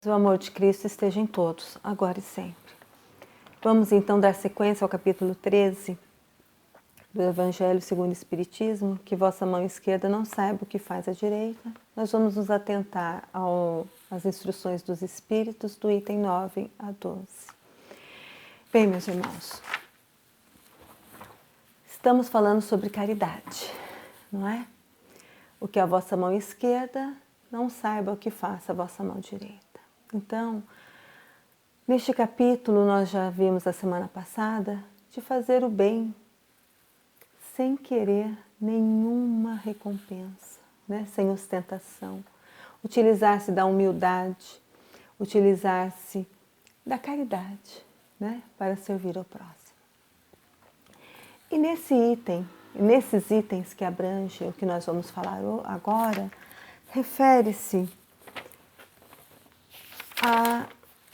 O amor de Cristo esteja em todos, agora e sempre. Vamos então dar sequência ao capítulo 13 do Evangelho segundo o Espiritismo, que vossa mão esquerda não saiba o que faz a direita. Nós vamos nos atentar às instruções dos Espíritos do item 9 a 12. Bem, meus irmãos, estamos falando sobre caridade, não é? O que a vossa mão esquerda não saiba o que faça a vossa mão direita. Então, neste capítulo nós já vimos a semana passada de fazer o bem sem querer nenhuma recompensa, né? Sem ostentação. Utilizar-se da humildade, utilizar-se da caridade, né? Para servir ao próximo. E nesses itens que abrangem o que nós vamos falar agora, refere-se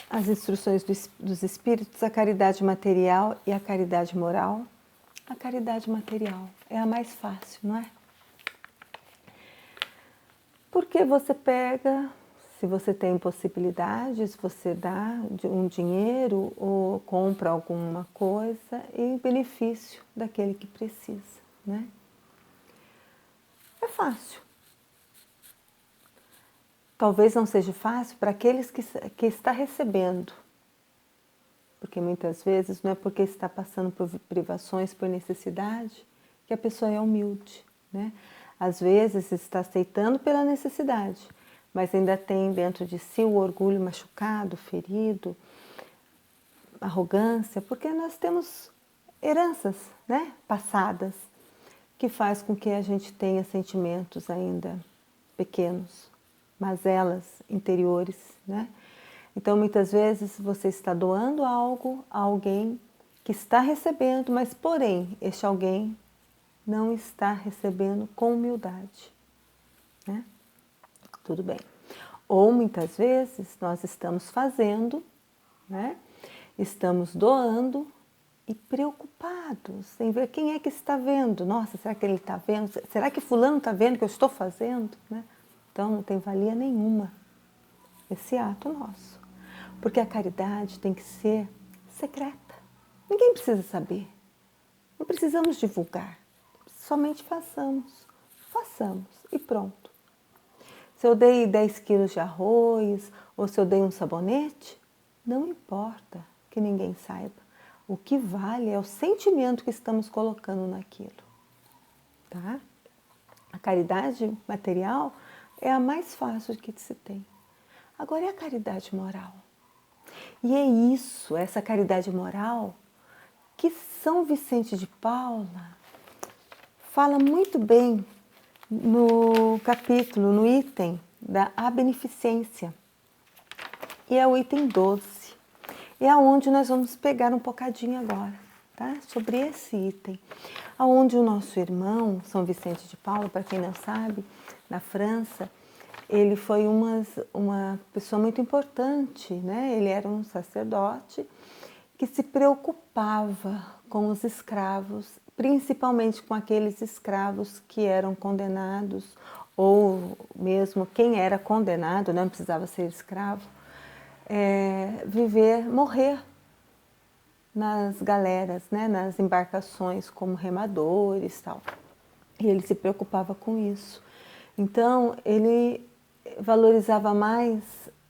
às instruções dos Espíritos, a caridade material e a caridade moral. A caridade material é a mais fácil, não é? Porque você pega, se você tem possibilidades, você dá um dinheiro ou compra alguma coisa em benefício daquele que precisa, né? É fácil. Talvez não seja fácil para aqueles que está recebendo, porque muitas vezes não é porque está passando por privações, por necessidade, que a pessoa é humilde, né? Às vezes está aceitando pela necessidade, mas ainda tem dentro de si o orgulho machucado, ferido, arrogância, porque nós temos heranças, né, passadas, que faz com que a gente tenha sentimentos ainda pequenos, mazelas interiores, né? Então, muitas vezes você está doando algo a alguém que está recebendo, mas porém, este alguém não está recebendo com humildade, né? Tudo bem. Ou muitas vezes nós estamos fazendo, né? Estamos doando e preocupados em ver quem é que está vendo. Nossa, será que ele está vendo? Será que fulano está vendo o que eu estou fazendo? Né? Então não tem valia nenhuma esse ato nosso. Porque a caridade tem que ser secreta. Ninguém precisa saber. Não precisamos divulgar. Somente façamos e pronto. Se eu dei 10 quilos de arroz ou se eu dei um sabonete, não importa que ninguém saiba. O que vale é o sentimento que estamos colocando naquilo. Tá? A caridade material é a mais fácil que se tem. Agora, é a caridade moral. E é isso, essa caridade moral, que São Vicente de Paula fala muito bem no capítulo, no item da beneficência. E é o item 12. É aonde nós vamos pegar um bocadinho agora, tá? Sobre esse item. Aonde o nosso irmão, São Vicente de Paula, para quem não sabe, na França, ele foi uma pessoa muito importante, né? Ele era um sacerdote que se preocupava com os escravos, principalmente com aqueles escravos que eram condenados, ou mesmo quem era condenado, não precisava ser escravo, morrer nas galeras, né? Nas embarcações como remadores e tal. E ele se preocupava com isso. Então, ele valorizava mais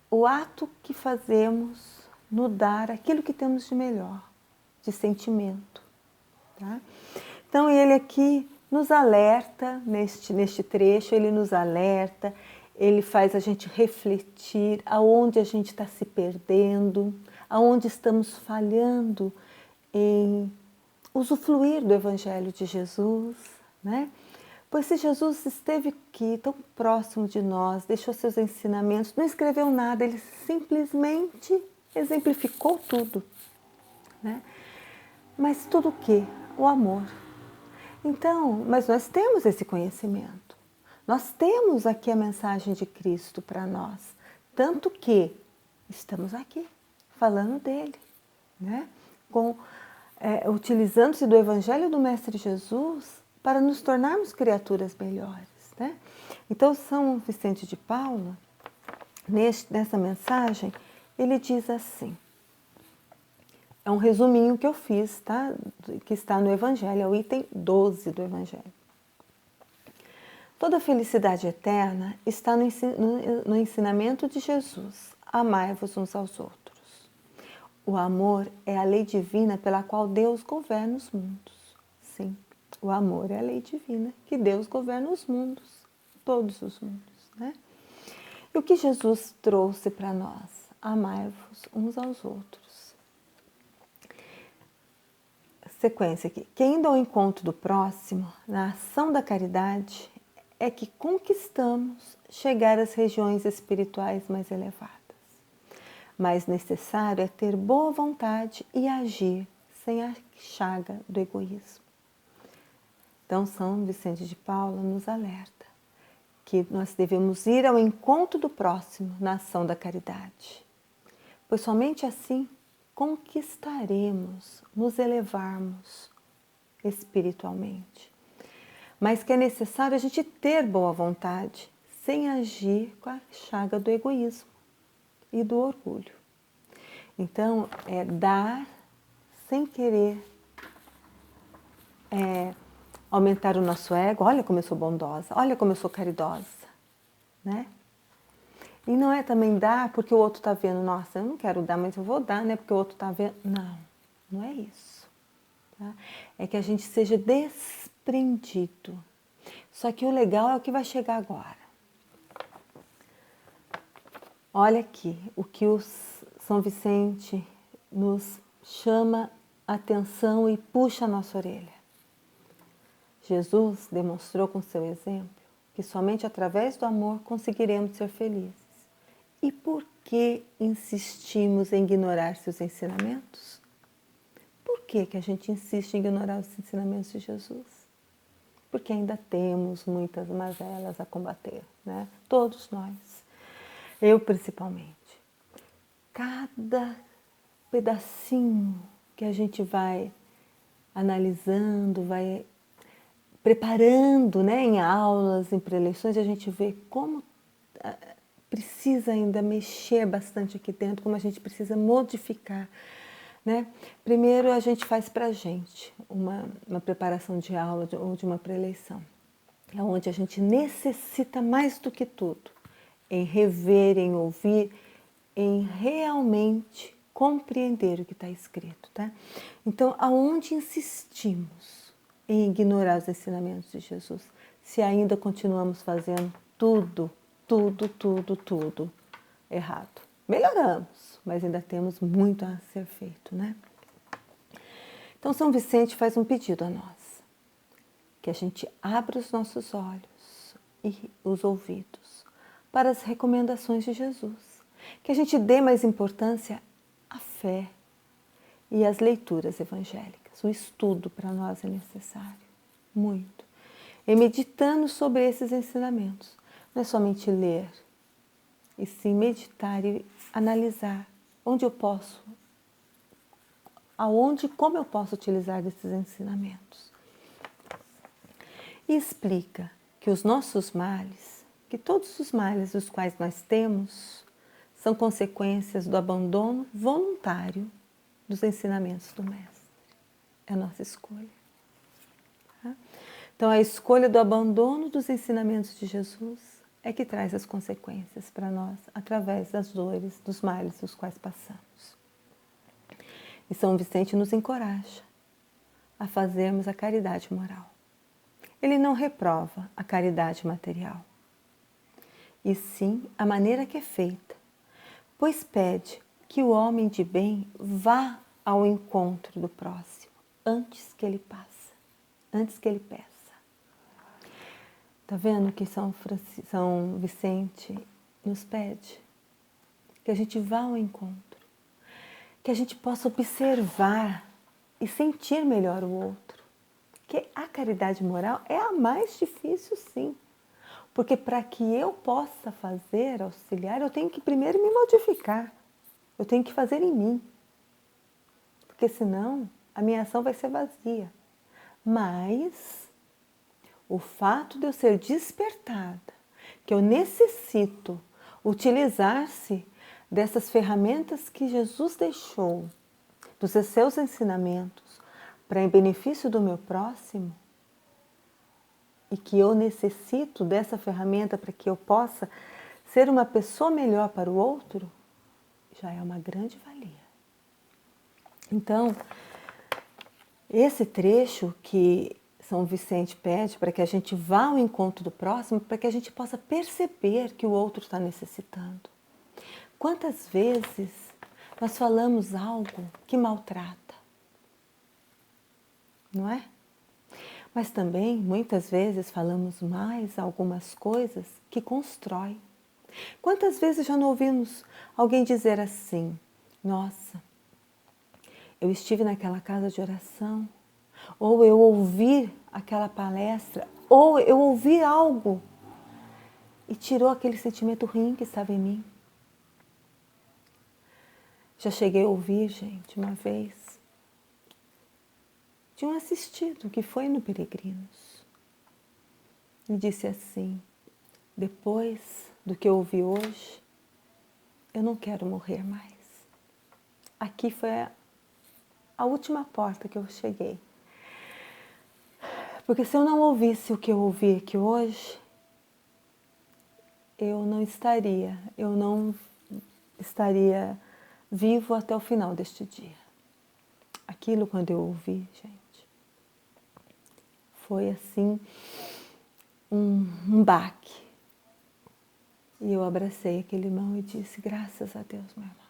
o ato que fazemos no dar aquilo que temos de melhor, de sentimento. Tá? Então, ele aqui nos alerta, neste trecho, ele nos alerta, ele faz a gente refletir aonde a gente está se perdendo, aonde estamos falhando em usufruir do Evangelho de Jesus, né? Pois se Jesus esteve aqui, tão próximo de nós, deixou seus ensinamentos, não escreveu nada, ele simplesmente exemplificou tudo, né? Mas tudo o quê? O amor. Então, mas nós temos esse conhecimento. Nós temos aqui a mensagem de Cristo para nós. Tanto que estamos aqui, falando dele, né? Utilizando-se do Evangelho do Mestre Jesus para nos tornarmos criaturas melhores, né? Então, São Vicente de Paula nessa mensagem, ele diz assim, é um resuminho que eu fiz, tá? Que está no Evangelho, é o item 12 do Evangelho. Toda a felicidade eterna está no ensinamento de Jesus. Amai-vos uns aos outros. O amor é a lei divina pela qual Deus governa os mundos. Sim, o amor é a lei divina que Deus governa os mundos, todos os mundos, né? E o que Jesus trouxe para nós? Amai-vos uns aos outros. Sequência aqui. Que indo ao encontro do próximo, na ação da caridade, é que conquistamos chegar às regiões espirituais mais elevadas. Mais necessário é ter boa vontade e agir sem a chaga do egoísmo. Então, São Vicente de Paula nos alerta que nós devemos ir ao encontro do próximo na ação da caridade, pois somente assim conquistaremos nos elevarmos espiritualmente. Mas que é necessário a gente ter boa vontade, sem agir com a chaga do egoísmo e do orgulho. Então, é dar sem querer aumentar o nosso ego. Olha como eu sou bondosa, olha como eu sou caridosa, né? E não é também dar porque o outro está vendo, nossa, eu não quero dar, mas eu vou dar, né? Porque o outro está vendo. Não, não é isso. Tá? É que a gente seja desprendido. Só que o legal é o que vai chegar agora. Olha aqui o que o São Vicente nos chama a atenção e puxa a nossa orelha. Jesus demonstrou com seu exemplo que somente através do amor conseguiremos ser felizes. E por que insistimos em ignorar seus ensinamentos? Por que a gente insiste em ignorar os ensinamentos de Jesus? Porque ainda temos muitas mazelas a combater, né? Todos nós, eu principalmente. Cada pedacinho que a gente vai analisando, vai preparando, né, em aulas, em preleções, a gente vê como precisa ainda mexer bastante aqui dentro, como a gente precisa modificar, né? Primeiro a gente faz para a gente uma preparação de aula ou de uma preleição, é onde a gente necessita mais do que tudo em rever, em ouvir, em realmente compreender o que está escrito, tá? Então, aonde insistimos em ignorar os ensinamentos de Jesus, se ainda continuamos fazendo tudo errado? Melhoramos, mas ainda temos muito a ser feito, né? Então, São Vicente faz um pedido a nós, que a gente abra os nossos olhos e os ouvidos para as recomendações de Jesus, que a gente dê mais importância à fé e às leituras evangélicas. O estudo para nós é necessário, muito. E meditando sobre esses ensinamentos, não é somente ler, e sim meditar e analisar onde eu posso, aonde e como eu posso utilizar esses ensinamentos. E explica que os nossos males, que todos os males os quais nós temos, são consequências do abandono voluntário dos ensinamentos do Mestre. É a nossa escolha. Tá? Então, a escolha do abandono dos ensinamentos de Jesus é que traz as consequências para nós, através das dores, dos males dos quais passamos. E São Vicente nos encoraja a fazermos a caridade moral. Ele não reprova a caridade material, e sim a maneira que é feita, pois pede que o homem de bem vá ao encontro do próximo antes que ele passe, antes que ele peça. Está vendo que São Vicente nos pede? Que a gente vá ao encontro, que a gente possa observar e sentir melhor o outro. Que a caridade moral é a mais difícil, sim. Porque para que eu possa fazer, auxiliar, eu tenho que primeiro me modificar. Eu tenho que fazer em mim. Porque senão a minha ação vai ser vazia. Mas o fato de eu ser despertada, que eu necessito utilizar-se dessas ferramentas que Jesus deixou, dos seus ensinamentos, para em benefício do meu próximo, e que eu necessito dessa ferramenta para que eu possa ser uma pessoa melhor para o outro, já é uma grande valia. Então, esse trecho que São Vicente pede para que a gente vá ao encontro do próximo, para que a gente possa perceber que o outro está necessitando. Quantas vezes nós falamos algo que maltrata, não é? Mas também, muitas vezes, falamos mais algumas coisas que constroem. Quantas vezes já não ouvimos alguém dizer assim: nossa, eu estive naquela casa de oração, ou eu ouvi aquela palestra, ou eu ouvi algo e tirou aquele sentimento ruim que estava em mim. Já cheguei a ouvir, gente, uma vez, de um assistido que foi no Peregrinos. E disse assim: depois do que eu ouvi hoje, eu não quero morrer mais. Aqui foi a última porta que eu cheguei. Porque se eu não ouvisse o que eu ouvi aqui hoje, eu não estaria vivo até o final deste dia. Aquilo, quando eu ouvi, gente, foi assim um baque. E eu abracei aquele irmão e disse: graças a Deus, meu irmão,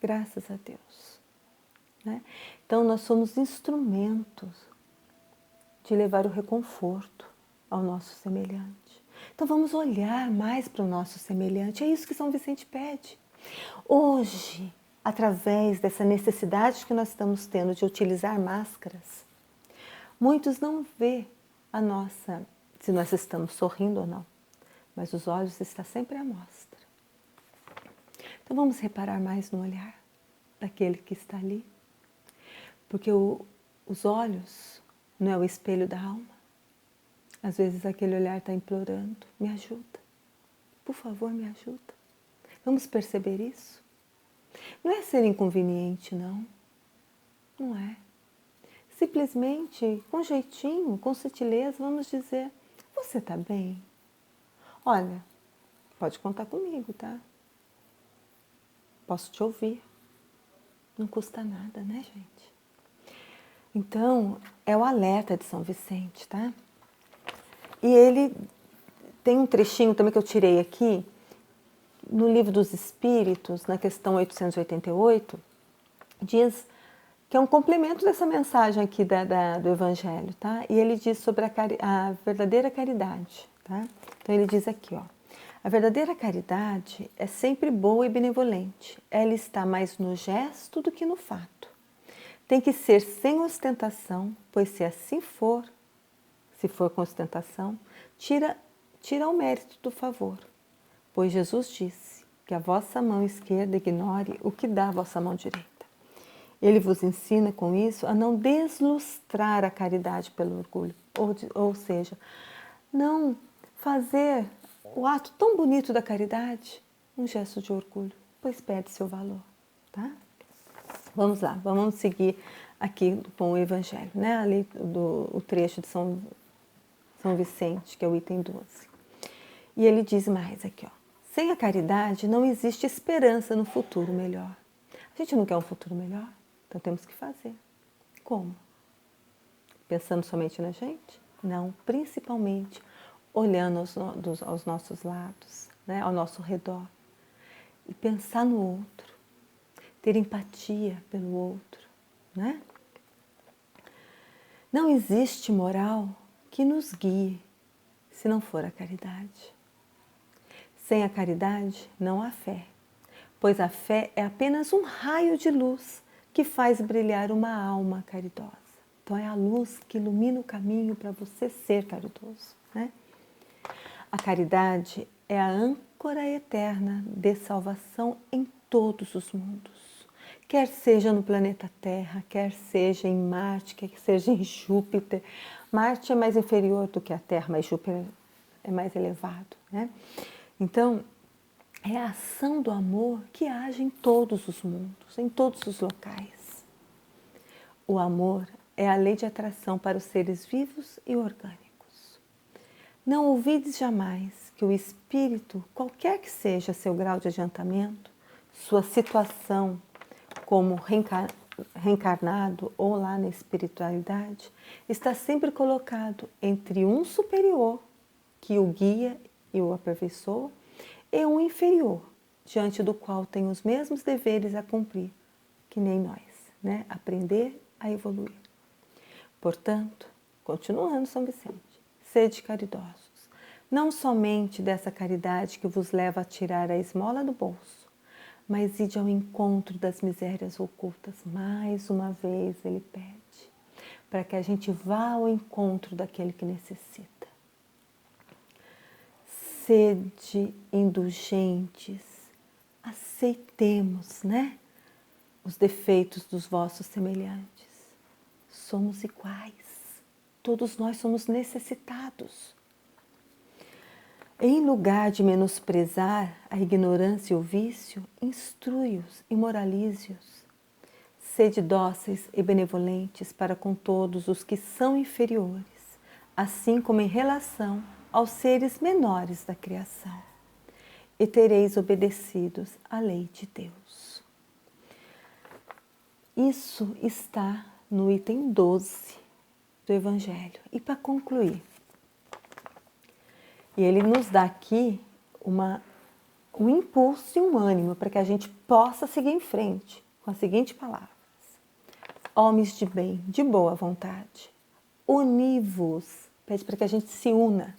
graças a Deus. Né? Então, nós somos instrumentos de levar o reconforto ao nosso semelhante. Então, vamos olhar mais para o nosso semelhante. É isso que São Vicente pede. Hoje, através dessa necessidade que nós estamos tendo de utilizar máscaras, muitos não vê a nossa, se nós estamos sorrindo ou não, mas os olhos estão sempre à mostra. Então vamos reparar mais no olhar daquele que está ali, porque os olhos não é o espelho da alma. Às vezes aquele olhar está implorando: me ajuda, por favor, me ajuda. Vamos perceber isso? Não é ser inconveniente, não. Não é. Simplesmente, com jeitinho, com sutileza, vamos dizer: você está bem? Olha, pode contar comigo, tá? Posso te ouvir. Não custa nada, né, gente? Então, é o alerta de São Vicente, tá? E ele tem um trechinho também que eu tirei aqui, no Livro dos Espíritos, na questão 888, diz que é um complemento dessa mensagem aqui do Evangelho, tá? E ele diz sobre a verdadeira caridade, tá? Então ele diz aqui, ó: a verdadeira caridade é sempre boa e benevolente. Ela está mais no gesto do que no fato. Tem que ser sem ostentação, pois se assim for, se for com ostentação, tira o mérito do favor. Pois Jesus disse que a vossa mão esquerda ignore o que dá a vossa mão direita. Ele vos ensina com isso a não deslustrar a caridade pelo orgulho, ou seja, não fazer o ato tão bonito da caridade um gesto de orgulho, pois perde seu valor, tá? Vamos lá, vamos seguir aqui com o Evangelho, né? Ali o trecho de São Vicente, que é o item 12. E ele diz mais aqui, ó: sem a caridade não existe esperança no futuro melhor. A gente não quer um futuro melhor? Então temos que fazer. Como? Pensando somente na gente? Não, principalmente olhando aos nossos lados, né, ao nosso redor. E pensar no outro, ter empatia pelo outro, né? Não existe moral que nos guie se não for a caridade. Sem a caridade não há fé, pois a fé é apenas um raio de luz que faz brilhar uma alma caridosa. Então é a luz que ilumina o caminho para você ser caridoso, né? A caridade é a âncora eterna de salvação em todos os mundos. Quer seja no planeta Terra, quer seja em Marte, quer seja em Júpiter. Marte é mais inferior do que a Terra, mas Júpiter é mais elevado, né? Então, é a ação do amor que age em todos os mundos, em todos os locais. O amor é a lei de atração para os seres vivos e orgânicos. Não ouvides jamais que o espírito, qualquer que seja seu grau de adiantamento, sua situação como reencarnado ou lá na espiritualidade, está sempre colocado entre um superior, que o guia e o aperfeiçoa, e um inferior, diante do qual tem os mesmos deveres a cumprir, que nem nós, né? Aprender a evoluir. Portanto, continuando São Vicente, sede caridosos, não somente dessa caridade que vos leva a tirar a esmola do bolso, mas ide ao encontro das misérias ocultas. Mais uma vez ele pede, para que a gente vá ao encontro daquele que necessita. Sede indulgentes, aceitemos, né, os defeitos dos vossos semelhantes. Somos iguais, todos nós somos necessitados. Em lugar de menosprezar a ignorância e o vício, instrui-os e moralize-os. Sede dóceis e benevolentes para com todos os que são inferiores, assim como em relação aos seres menores da criação, e tereis obedecidos à lei de Deus. Isso está no item 12 do Evangelho. E para concluir, e ele nos dá aqui um impulso e um ânimo para que a gente possa seguir em frente com as seguintes palavras. Homens de bem, de boa vontade, uni-vos, pede para que a gente se una,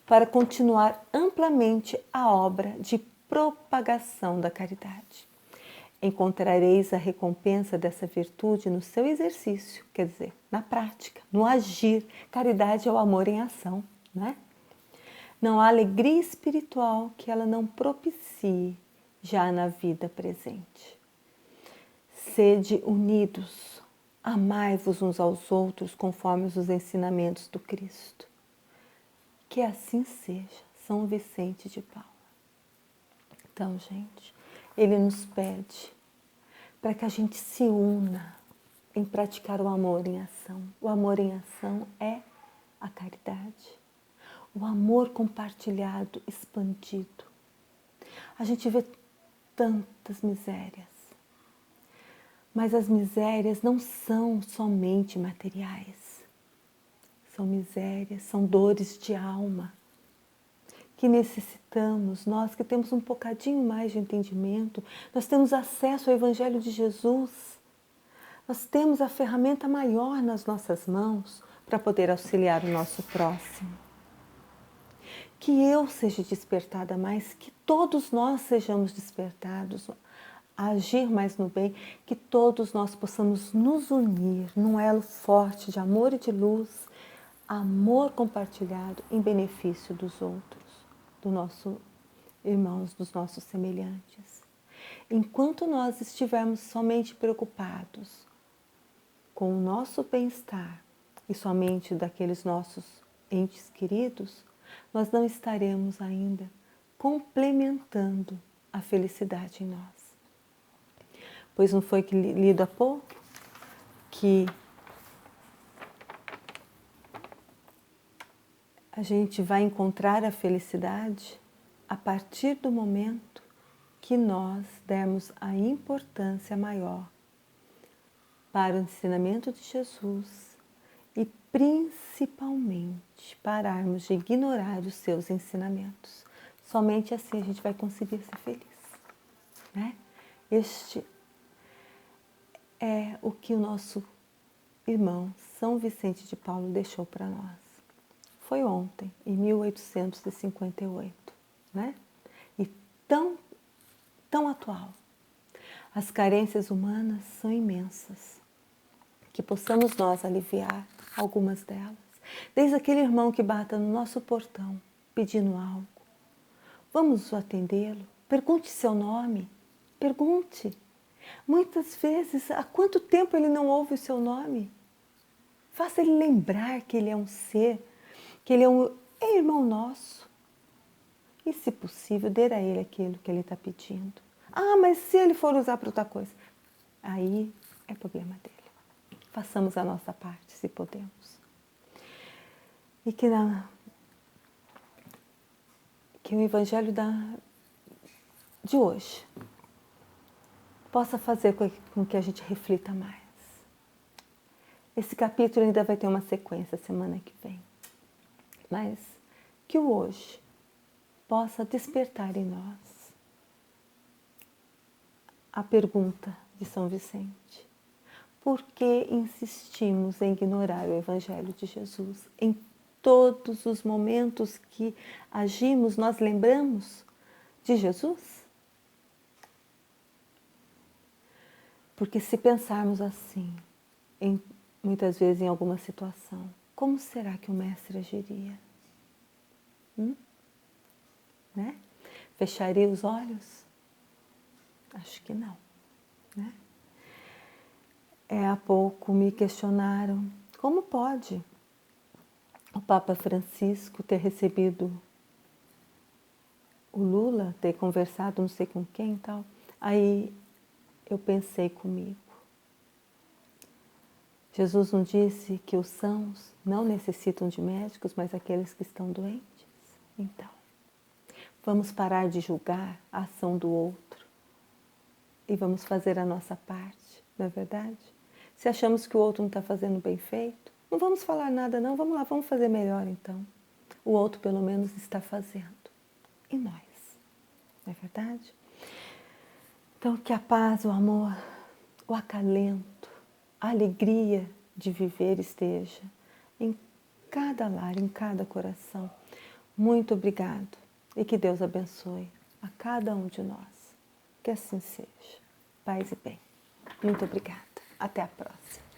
para continuar amplamente a obra de propagação da caridade. Encontrareis a recompensa dessa virtude no seu exercício, quer dizer, na prática, no agir. Caridade é o amor em ação, né? Não há alegria espiritual que ela não propicie já na vida presente. Sede unidos, amai-vos uns aos outros conforme os ensinamentos do Cristo. Que assim seja, São Vicente de Paula. Então, gente, ele nos pede para que a gente se una em praticar o amor em ação. O amor em ação é a caridade. O amor compartilhado, expandido. A gente vê tantas misérias, mas as misérias não são somente materiais. São misérias, são dores de alma que necessitamos, nós que temos um bocadinho mais de entendimento, nós temos acesso ao Evangelho de Jesus, nós temos a ferramenta maior nas nossas mãos para poder auxiliar o nosso próximo. Que eu seja despertada mais, que todos nós sejamos despertados a agir mais no bem, que todos nós possamos nos unir num elo forte de amor e de luz, amor compartilhado em benefício dos outros, dos nossos irmãos, dos nossos semelhantes. Enquanto nós estivermos somente preocupados com o nosso bem-estar e somente daqueles nossos entes queridos, nós não estaremos ainda complementando a felicidade em nós. Pois não foi que lido há pouco que a gente vai encontrar a felicidade a partir do momento que nós dermos a importância maior para o ensinamento de Jesus e principalmente pararmos de ignorar os seus ensinamentos. Somente assim a gente vai conseguir ser feliz, né? Este é o que o nosso irmão São Vicente de Paulo deixou para nós. Foi ontem, em 1858, né? E tão atual. As carências humanas são imensas. Que possamos nós aliviar algumas delas. Desde aquele irmão que bata no nosso portão, pedindo algo. Vamos atendê-lo? Pergunte seu nome. Pergunte. Muitas vezes, há quanto tempo ele não ouve o seu nome? Faça ele lembrar que ele é um ser, que ele é irmão nosso, E, se possível, dê a ele aquilo que ele está pedindo. Ah, mas se ele for usar para outra coisa? Aí é problema dele. Façamos a nossa parte, se podemos. E que o Evangelho de hoje possa fazer com que a gente reflita mais. Esse capítulo ainda vai ter uma sequência semana que vem. Mas que o hoje possa despertar em nós a pergunta de São Vicente: por que insistimos em ignorar o Evangelho de Jesus? Em todos os momentos que agimos, nós lembramos de Jesus? Porque se pensarmos assim, muitas vezes em alguma situação, como será que o Mestre agiria? Né? Fecharia os olhos? Acho que não. Né? Há pouco me questionaram como pode o Papa Francisco ter recebido o Lula, ter conversado não sei com quem e tal. Aí eu pensei comigo. Jesus não disse que os sãos não necessitam de médicos, mas aqueles que estão doentes? Então, vamos parar de julgar a ação do outro e vamos fazer a nossa parte, não é verdade? Se achamos que o outro não está fazendo bem feito, não vamos falar nada não, vamos lá, vamos fazer melhor então. O outro pelo menos está fazendo. E nós, não é verdade? Então que a paz, o amor, o acalento, a alegria de viver esteja em cada lar, em cada coração. Muito obrigado e que Deus abençoe a cada um de nós. Que assim seja. Paz e bem. Muito obrigada. Até a próxima.